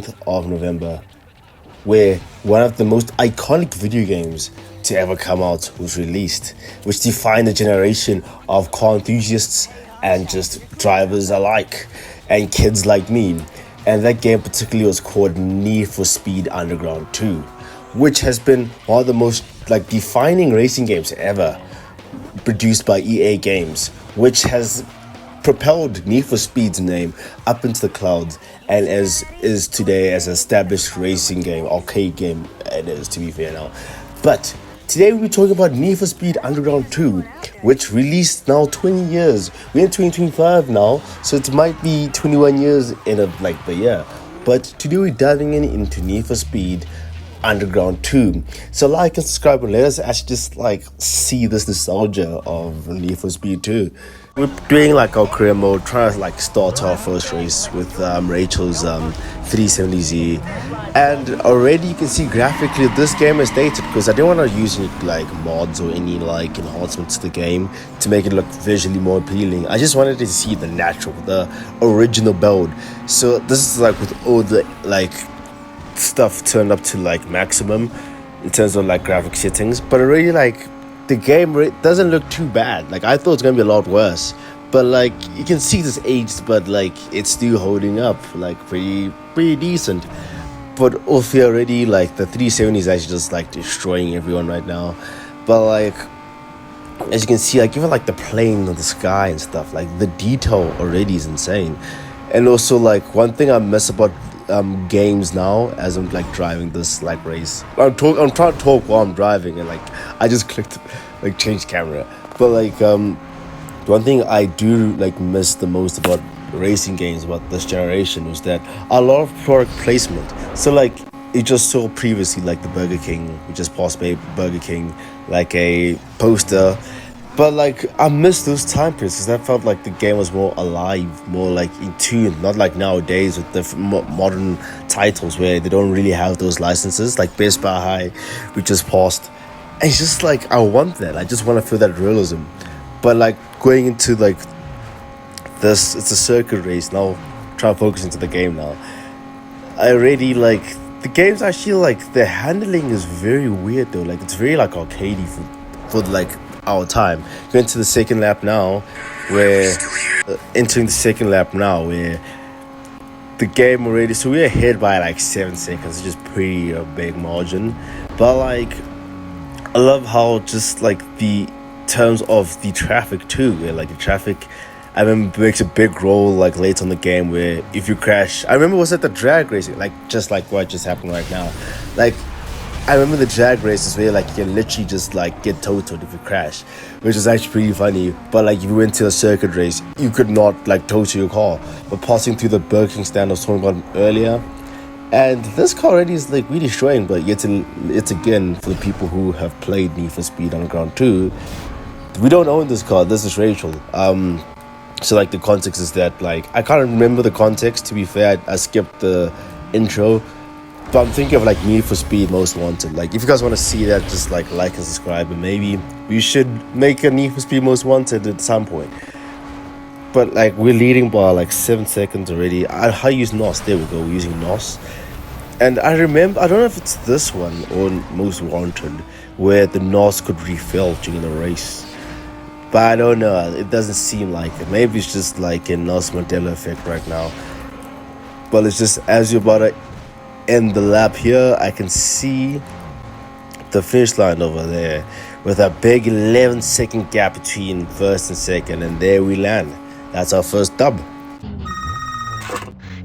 10th of November, where one of the most iconic video games to ever come out was released, which defined a generation of car enthusiasts and just drivers alike, and kids like me. And that game particularly was called Need for Speed Underground 2, which has been one of the most defining racing games ever produced by EA Games, which has propelled Need for Speed's name up into the clouds and is today as an established racing game, arcade game it is, to be fair now. But today we'll be talking about Need for Speed Underground 2, which released now 20 years. We're in 2025 now, so it might be 21 years in the year. But today we're diving into Need for Speed Underground 2. So like and subscribe and let us actually just see this nostalgia of Need for Speed 2. We're doing our career mode, trying to start our first race with Rachel's 370Z, and already you can see graphically this game is dated because I didn't want to use any mods or any enhancements to the game to make it look visually more appealing. I just wanted to see the original build. So this is with all the stuff turned up to maximum in terms of graphic settings, but already the game doesn't look too bad. I thought it was gonna be a lot worse, but you can see this aged, but it's still holding up pretty decent. But also already the 370 is actually just destroying everyone right now. But as you can see, even the plane of the sky and stuff, the detail already is insane. And also one thing I miss about games now as I'm driving this race. I'm trying to talk while I'm driving, and I just clicked change camera. But one thing I do miss the most about racing games about this generation was that a lot of product placement. So you just saw previously the Burger King, we just passed by Burger King, a poster. But I miss those time periods because I felt the game was more alive, more in tune, not nowadays with the modern titles where they don't really have those licenses, Best Buy High we just passed. And it's just I want that. I just want to feel that realism. But going into this, it's a circuit race now. Try to focus into the game now. I already the games. Actually the handling is very weird though. It's very arcadey for our time. Going to the second lap now, where entering the second lap now, where the game already. So we're ahead by 7 seconds, just pretty big margin. But I love how just the terms of the traffic too, where the traffic, I remember, makes a big role late on the game, where if you crash, I remember it was at the drag racing, just what just happened right now. I remember the drag races where you can literally just get totaled if you crash, which is actually pretty funny. But if you went to a circuit race, you could not total your car. But passing through the Burger King stand I was talking about earlier, and this car already is really destroying. But it's again for the people who have played Need for Speed Underground 2. We don't own this car. This is Rachel. So the context is that I can't remember the context, to be fair. I skipped the intro. But I'm thinking of Need for Speed Most Wanted. If you guys want to see that, just like and subscribe, and maybe we should make a Need for Speed Most Wanted at some point. But we're leading by 7 seconds already. I use NOS. There we go. We're using NOS. And I remember, I don't know if it's this one or Most Wanted, where the NOS could refill during the race. But I don't know. It doesn't seem like it. Maybe it's just a NOS Mandela effect right now. But it's just as you're about to end the lap here, I can see the finish line over there with a big 11-second gap between first and second, and there we land. That's our first dub.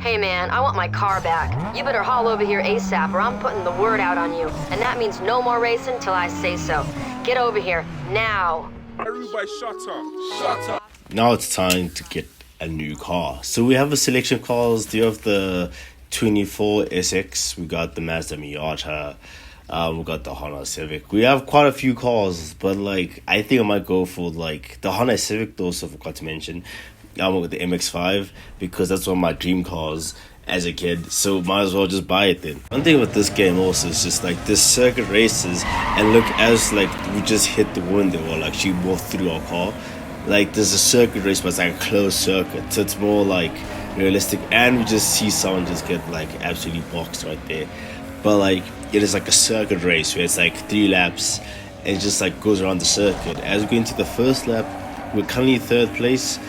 Hey man, I want my car back. You better haul over here ASAP or I'm putting the word out on you. And that means no more racing till I say so. Get over here, now. Shut up. Now it's time to get a new car. So we have a selection of cars. You have the 24 SX, we got the Mazda Miata, we got the Honda Civic. We have quite a few cars, but I think I might go for the Honda Civic. Though, also forgot to mention, I went with the MX-5 because that's one of my dream cars as a kid, so might as well just buy it then. One thing with this game also is just this circuit races, and look, as we just hit the window or she walked through our car. There's a circuit race, but it's a closed circuit, so it's more realistic, and we just see someone just get like absolutely boxed right there. But like it is like a circuit race where it's like 3 laps and it just like goes around the circuit. As we go into the first lap, we're currently 3rd place.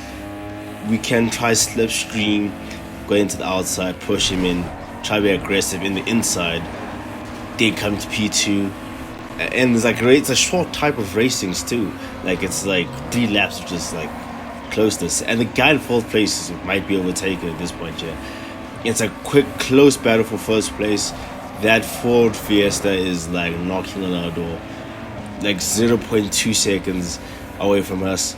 We can try slipstream, go into the outside, push him in, try to be aggressive in the inside. They come to P2, and it's like it's a short type of racings too. Like it's like 3 laps of just like closeness, and the guy in 4th place might be overtaken at this point. Yeah, it's a quick, close battle for 1st place. That Ford Fiesta is like knocking on our door, like 0.2 seconds away from us.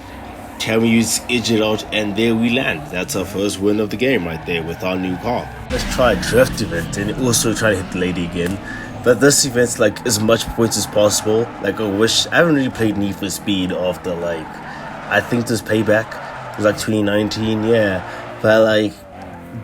Can we edge it out? And there we land. That's our first win of the game right there with our new car. Let's try a drift event and also try to hit the lady again. But this event's like as much points as possible. Like I haven't really played Need for Speed after like, I think this Payback was like 2019, yeah. But like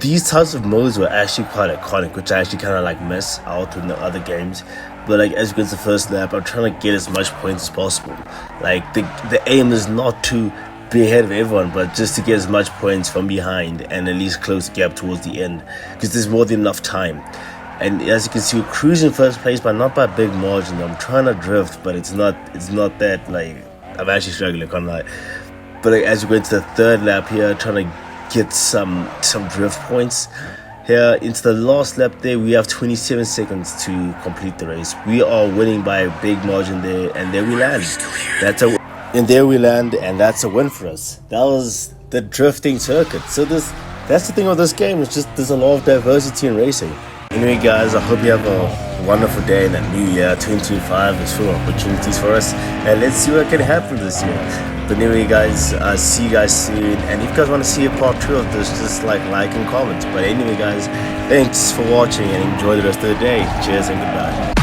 these types of modes were actually quite iconic, which I actually kind of like miss out in the other games. But like as you go to the first lap, I'm trying to get as much points as possible. Like the aim is not to be ahead of everyone, but just to get as much points from behind and at least close the gap towards the end, because there's more than enough time. And as you can see, we're cruising 1st place, but not by a big margin. I'm trying to drift, but it's not that like, I'm actually struggling, I can't lie. But like, as we go into the 3rd lap here, trying to get some drift points here into the last lap there. We have 27 seconds to complete the race. We are winning by a big margin there, and there we land. And that's a win for us. That was the drifting circuit. So that's the thing of this game. It's just there's a lot of diversity in racing. Anyway, guys, I hope you have a wonderful day in that new year. 2025 is full of opportunities for us, and let's see what can happen this year. But anyway, guys, see you guys soon. And if you guys want to see a part 2 of this, just like and comment. But anyway, guys, thanks for watching and enjoy the rest of the day. Cheers and goodbye.